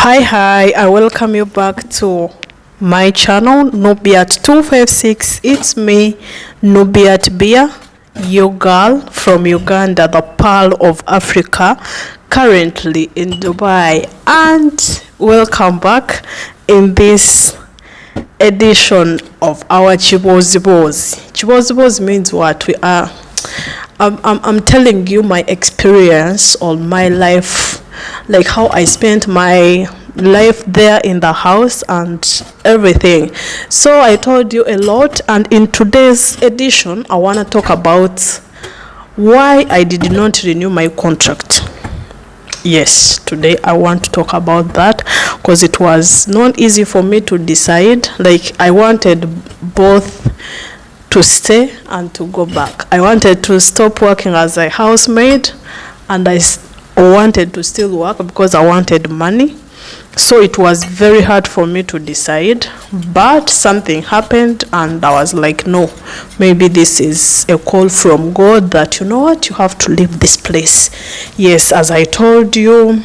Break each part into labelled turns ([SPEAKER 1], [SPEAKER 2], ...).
[SPEAKER 1] Hi, I welcome you back to my channel Nubiat256. It's me, Nubiat Bia, your girl from Uganda, the pearl of Africa, currently in Dubai. And welcome back in this edition of our Chibozibos. Chibozibos means what? I'm telling you my experience on my life, like how I spent my life there in the house and everything. So I told you a lot, and in today's edition I want to talk about why I did not renew my contract. Yes, today I want to talk about that because it was not easy for me to decide. Like, I wanted both to stay and to go back. I wanted to stop working as a housemaid, and I wanted to still work because I wanted money. So it was very hard for me to decide, but something happened and I was like, no, maybe this is a call from God that, you know what, you have to leave this place. Yes, as I told you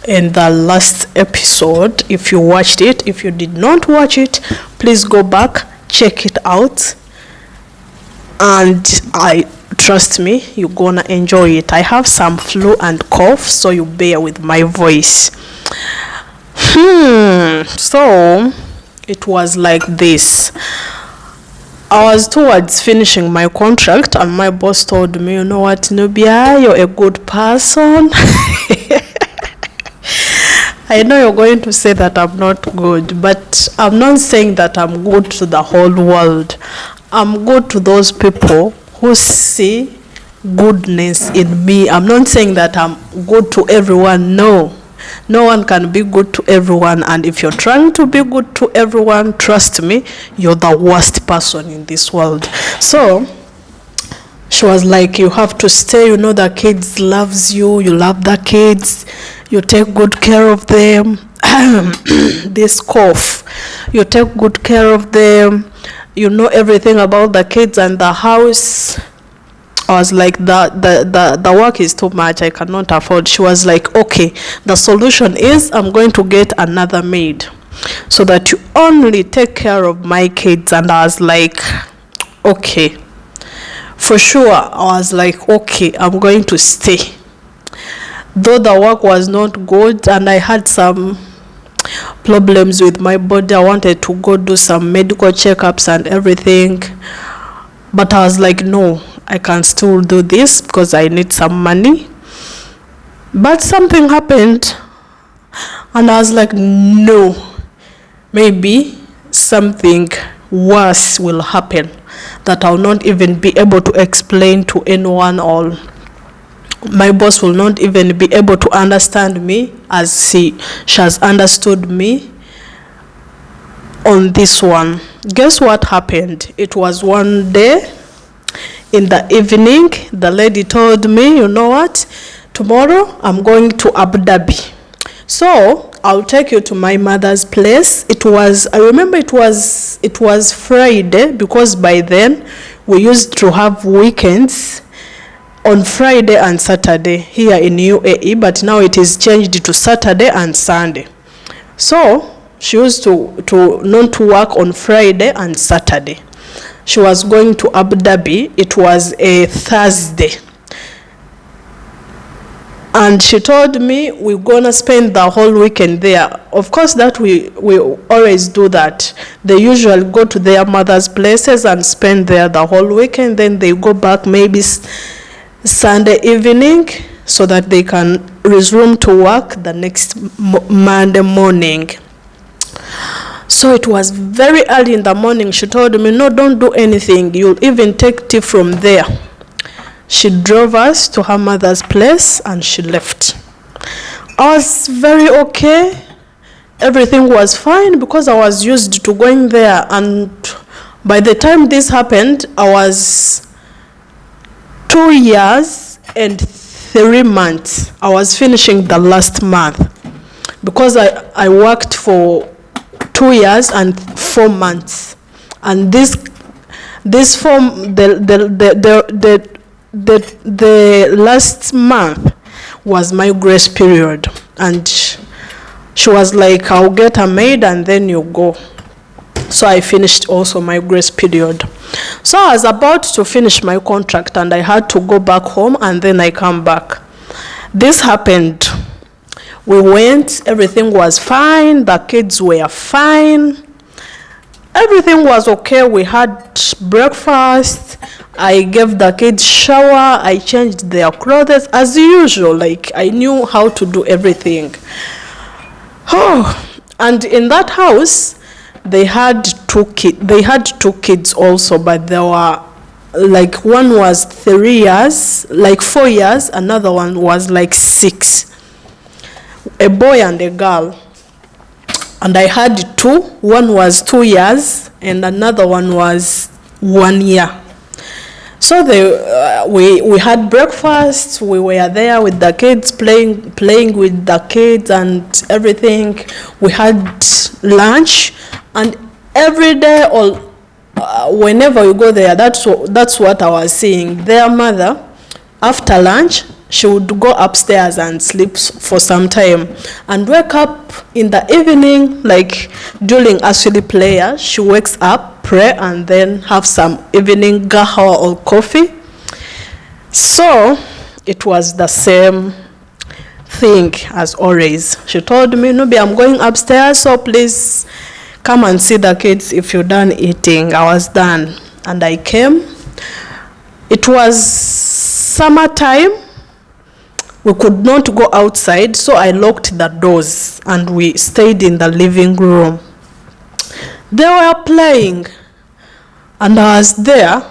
[SPEAKER 1] in the last episode, if you watched it, if you did not watch it, please go back, check it out, and trust me, you're gonna enjoy it. I have some flu and cough, so you bear with my voice. So it was like this. I was towards finishing my contract, and my boss told me, you know what, Nubia, you're a good person. I know you're going to say that I'm not good, but I'm not saying that I'm good to the whole world. I'm good to those people who see goodness in me. I'm not saying that I'm good to everyone. No one can be good to everyone, and if you're trying to be good to everyone, trust me, you're the worst person in this world. So she was like, you have to stay, you know, the kids loves you, you love the kids, you take good care of them. This cough, you take good care of them, you know everything about the kids and the house. I was like, the work is too much, I cannot afford. She was like, okay, the solution is I'm going to get another maid so that you only take care of my kids. And I was like, okay, for sure. I was like, okay, I'm going to stay. Though the work was not good and I had some problems with my body, I wanted to go do some medical checkups and everything, but I was like, no, I can still do this because I need some money. But something happened, and I was like, no, maybe something worse will happen that I'll not even be able to explain to anyone, or my boss will not even be able to understand me as she has understood me on this one. Guess what happened? It was one day in the evening, the lady told me, you know what, tomorrow I'm going to Abu Dhabi, so I'll take you to my mother's place. I remember it was Friday, because by then we used to have weekends on Friday and Saturday here in UAE, but now it is changed to Saturday and Sunday. So she used to not work on Friday and Saturday. She was going to Abu Dhabi. It was a Thursday, and she told me we're gonna spend the whole weekend there. Of course, that we always do that. They usually go to their mother's places and spend there the whole weekend, then they go back maybe Sunday evening so that they can resume to work the next Monday morning. So it was very early in the morning. She told me, no, don't do anything, you'll even take tea from there. She drove us to her mother's place and she left. I was very okay. Everything was fine because I was used to going there, and by the time this happened, I was 2 years and 3 months. I was finishing the last month because I worked for 2 years and 4 months, and this form, the last month was my grace period, and She was like, I'll get a maid and then you go. So I finished also my grace period. So I was about to finish my contract and I had to go back home, and then I come back. This happened. We went, everything was fine, the kids were fine. Everything was okay. We had breakfast. I gave the kids shower. I changed their clothes as usual. Like, I knew how to do everything. Oh, and in that house, they had two kids also, but there were, like, one was 3 years, like 4 years, another one was like 6. A boy and a girl. And I had 2. One was 2 years and another one was 1 year. So we had breakfast. We were there with the kids, playing with the kids and everything. We had lunch, and every day, or whenever you go there, that's what I was seeing. Their mother, after lunch, she would go upstairs and sleep for some time and wake up in the evening, like during asili prayer. She wakes up, pray, and then have some evening gahawa or coffee. So it was the same thing as always. She told me, Nubi, I'm going upstairs, so please come and see the kids if you're done eating. I was done and I came. It was summertime. We could not go outside, so I locked the doors and we stayed in the living room. They were playing, and I was there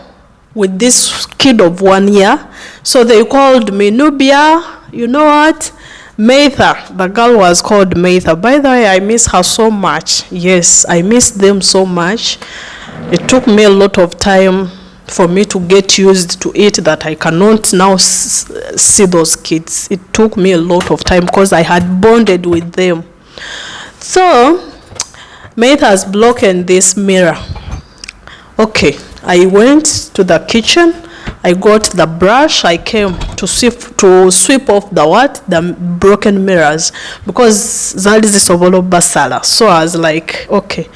[SPEAKER 1] with this kid of 1 year. So they called me, Nubia, you know what? Maitha, the girl was called Maitha. By the way, I miss her so much. Yes, I miss them so much. It took me a lot of time for me to get used to it, that I cannot now see those kids. It took me a lot of time because I had bonded with them. So Maitha has broken this mirror. Okay, I went to the kitchen. I got the brush. I came to sweep off the broken mirrors, because that is the Sobolo Basala. So I was like, okay.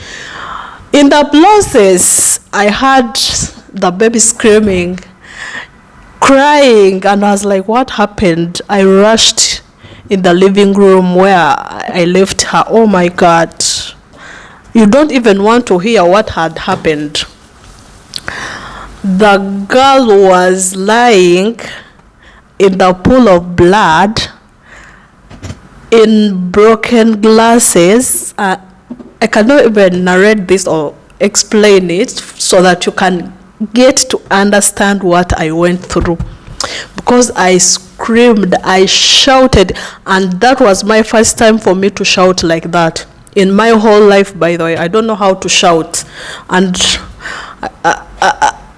[SPEAKER 1] In the process, I had the baby screaming, crying, and I was like, what happened? I rushed in the living room where I left her. Oh my God. You don't even want to hear what had happened. The girl was lying in the pool of blood, in broken glasses. I cannot even narrate this or explain it so that you can get to understand what I went through, because I screamed, I shouted, and that was my first time for me to shout like that in my whole life. By the way, I don't know how to shout, and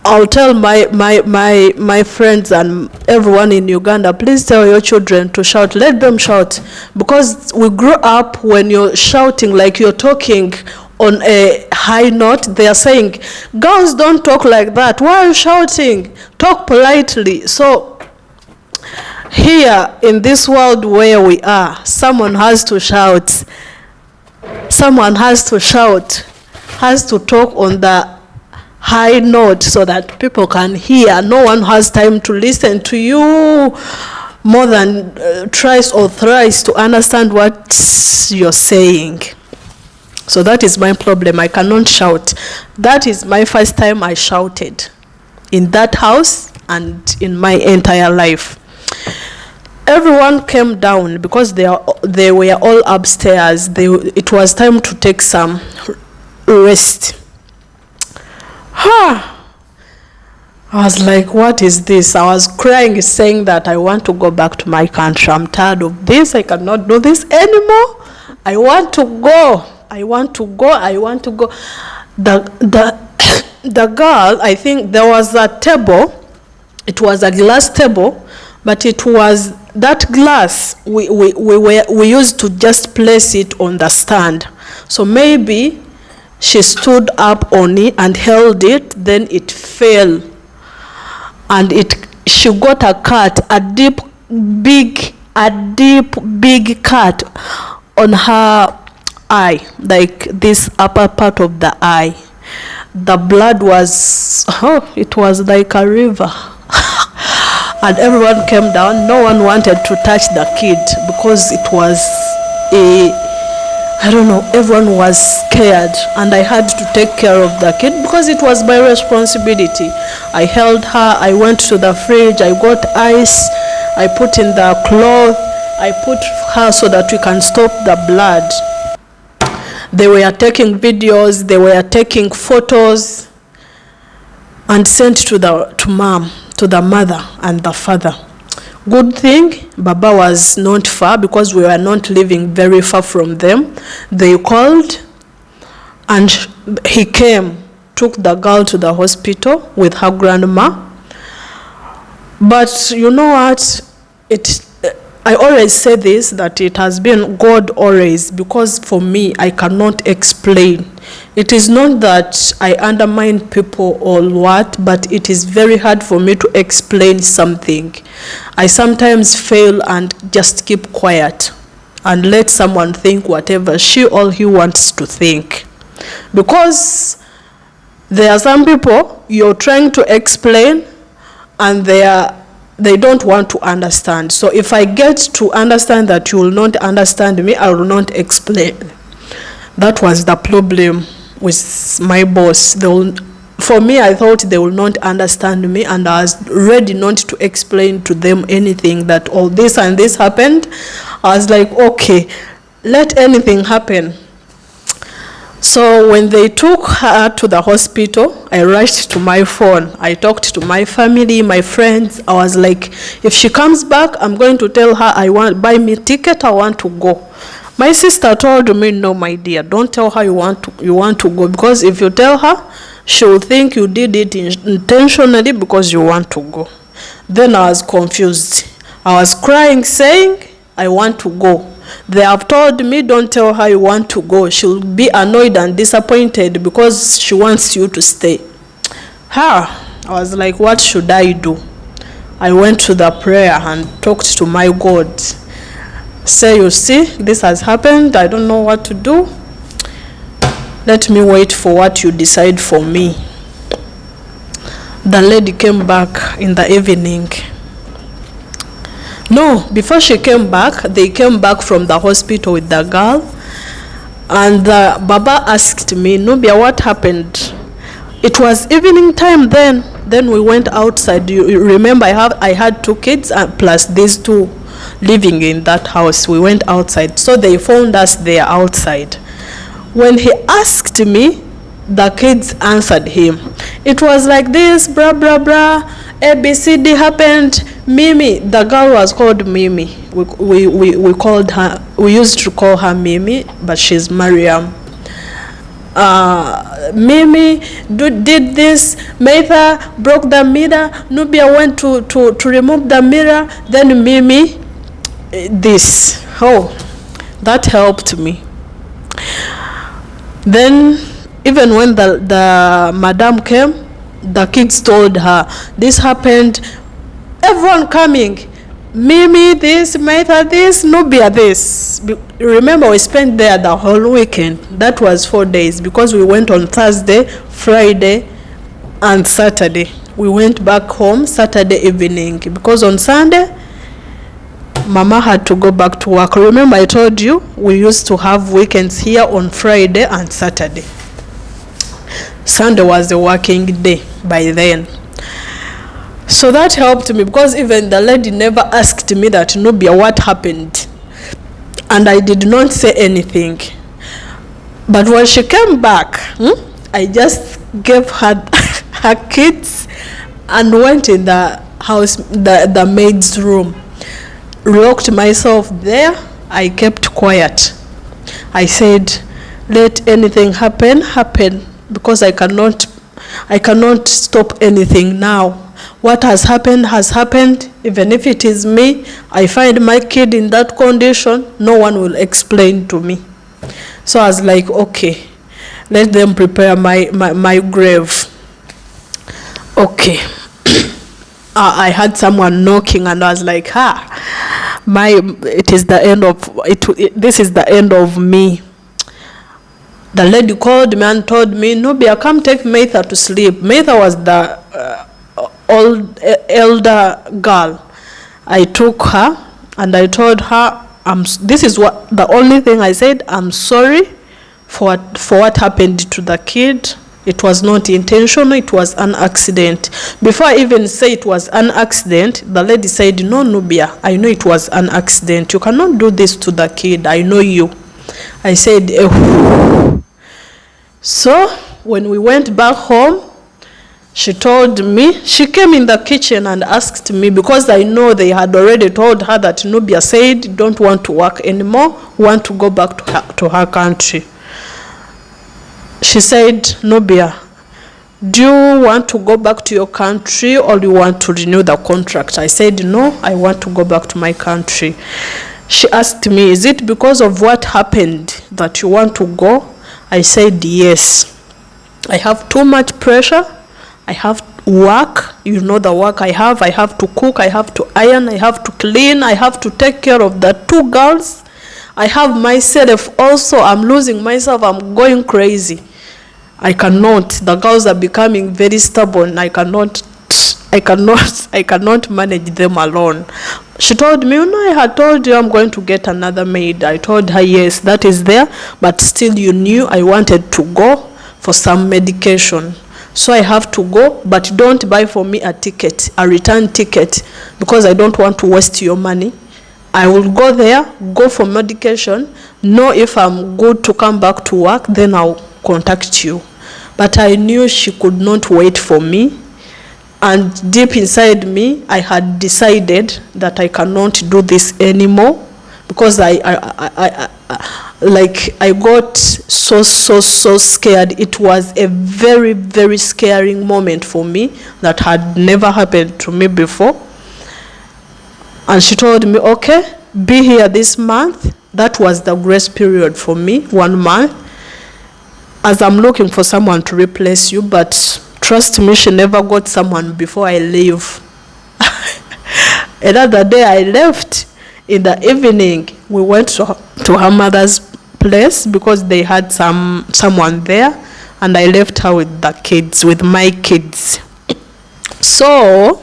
[SPEAKER 1] I'll tell my friends and everyone in Uganda, please tell your children to shout. Let them shout, because we grew up when you're shouting, like you're talking on a high note. They are saying, girls don't talk like that. Why are you shouting? Talk politely. So here in this world where we are, someone has to shout. Someone has to shout, has to talk on the high note so that people can hear. No one has time to listen to you more than twice or thrice to understand what you're saying. So that is my problem. I cannot shout. That is my first time I shouted in that house and in my entire life. Everyone came down because they were all upstairs. It was time to take some rest. I was like, what is this? I was crying, saying that I want to go back to my country. I'm tired of this. I cannot do this anymore. I want to go. I want to go. I want to go. The girl, I think there was a table. It was a glass table, but it was that glass. We used to just place it on the stand. So maybe she stood up on it and held it, then it fell, and she got a cut, a deep big cut. on her eye, like this upper part of the eye. The blood was, it was like a river. And everyone came down. No one wanted to touch the kid because it was everyone was scared, and I had to take care of the kid because it was my responsibility. I held her, I went to the fridge, I got ice, I put in the cloth, I put her so that we can stop the blood. They were taking videos, they were taking photos and sent to mom, to the mother and the father. Good thing Baba was not far because we were not living very far from them. They called and he came, took the girl to the hospital with her grandma. But you know what? I always say this, that it has been God always, because for me, I cannot explain. It is not that I undermine people or what, but it is very hard for me to explain something. I sometimes fail and just keep quiet and let someone think whatever she or he wants to think. Because there are some people you're trying to explain and they don't want to understand. So if I get to understand that you will not understand me, I will not explain. That was the problem with my boss. For me, I thought they will not understand me, and I was ready not to explain to them anything, that all this and this happened. I was like, okay, let anything happen. So when they took her to the hospital, I rushed to my phone. I talked to my family, my friends. I was like, if she comes back, I'm going to tell her buy me a ticket, I want to go. My sister told me, no, my dear, don't tell her you want to go, because if you tell her, she will think you did it intentionally because you want to go. Then I was confused. I was crying, saying, I want to go. They have told me, don't tell her you want to go. She'll be annoyed and disappointed because she wants you to stay. I was like, what should I do? I went to the prayer and talked to my God. Say, you see, this has happened. I don't know what to do. Let me wait for what you decide for me. The lady came back in the evening. No, before she came back, they came back from the hospital with the girl. And Baba asked me, Nubia, what happened? It was evening time then. Then we went outside. You remember, I had 2 kids plus these 2 living in that house. We went outside. So they found us there outside. When he asked me, the kids answered him. It was like this, blah, blah, blah. ABCD happened. Mimi, the girl was called Mimi. We called her, we used to call her Mimi, but she's Mariam. Mimi did this. Maitha broke the mirror. Nubia went to remove the mirror. Then Mimi, this. That helped me. Then, even when the madam came, the kids told her, this happened. Everyone coming. Mimi this, Maitha this, Nubia this. Remember, we spent there the whole weekend. That was 4 days, because we went on Thursday, Friday, and Saturday. We went back home Saturday evening, because on Sunday, Mama had to go back to work. Remember, I told you we used to have weekends here on Friday and Saturday. Sunday was a working day by then. So that helped me, because even the lady never asked me that, Nubia, what happened? And I did not say anything. But when she came back, I just gave her her kids and went in the house, the maid's room. Locked myself there. I kept quiet. I said, let anything happen, because I cannot stop anything now. What has happened. Even if it is me, I find my kid in that condition, no one will explain to me. So I was like, okay, let them prepare my grave. Okay. I had someone knocking, and I was like, it is the end of this is the end of me. The lady called me and told me, Nubia, come take Maitha to sleep. Maitha was the elder girl. I took her and I told her, this is what the only thing I said, I'm sorry for what happened to the kid. It was not intentional, it was an accident. Before I even say it was an accident, the lady said, no, Nubia, I know it was an accident. You cannot do this to the kid. I know you. I said, So when we went back home, she told me, she came in the kitchen and asked me, because I know they had already told her that Nubia said, don't want to work anymore, want to go back to her country. She said, Nubia, do you want to go back to your country or do you want to renew the contract? I said, no, I want to go back to my country. She asked me, is it because of what happened that you want to go? I said, yes. I have too much pressure. I have work. You know the work I have. I have to cook. I have to iron. I have to clean. I have to take care of the 2 girls. I have myself also. I'm losing myself. I'm going crazy. I cannot. The girls are becoming very stubborn. I cannot manage them alone. She told me, I had told you I'm going to get another maid. I told her, yes, that is there, but still you knew I wanted to go for some medication. So I have to go, but don't buy for me a return ticket, because I don't want to waste your money. I will go there, go for medication, know if I'm good to come back to work, then I'll contact you. But I knew she could not wait for me. And deep inside me, I had decided that I cannot do this anymore, because I got so scared. It was a very, very scary moment for me that had never happened to me before. And she told me, okay, be here this month. That was the grace period for me, 1 month, as I'm looking for someone to replace you. But trust me, she never got someone before I leave. Another day I left. In the evening, we went to her mother's place because they had someone there, and I left her with the kids, with my kids. So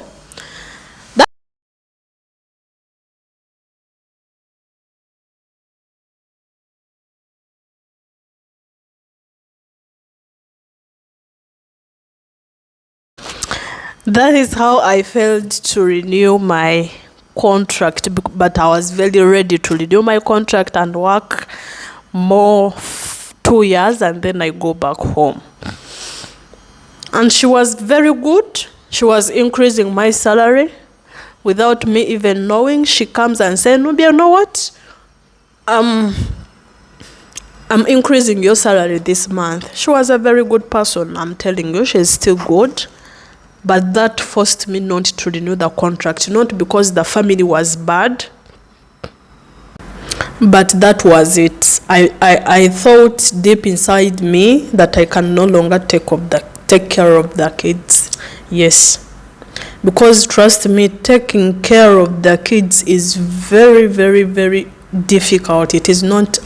[SPEAKER 1] that is how I failed to renew my contract, but I was very ready to renew my contract and work more 2 years, and then I go back home. And she was very good. She was increasing my salary without me even knowing. She comes and says, Nubia, you know what? I'm increasing your salary this month. She was a very good person. I'm telling you, she's still good. But that forced me not to renew the contract, not because the family was bad, but that was it. I thought deep inside me that I can no longer take care of the kids. Yes, because trust me, taking care of the kids is very, very, very difficult. It is not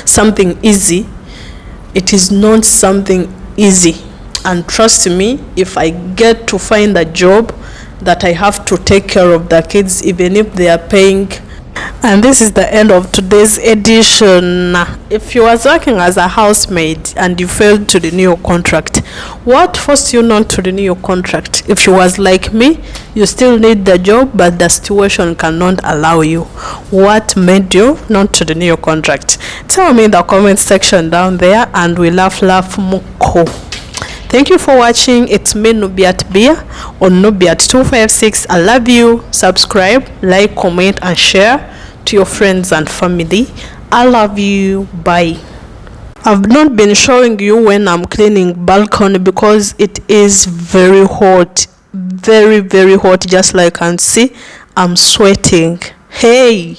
[SPEAKER 1] something easy. It is not something easy. And trust me, if I get to find a job that I have to take care of the kids, even if they are paying. And this is the end of today's edition. If you was working as a housemaid and you failed to renew your contract, what forced you not to renew your contract? If you was like me, you still need the job, but the situation cannot allow you. What made you not to renew your contract? Tell me in the comment section down there, and we laugh muko. Thank you for watching. It's me, Nubiat Bia, on Nubiat256. I love you. Subscribe, like, comment, and share to your friends and family. I love you. Bye. I've not been showing you when I'm cleaning balcony because it is very hot. Very, very hot. Just like you can see, I'm sweating. Hey.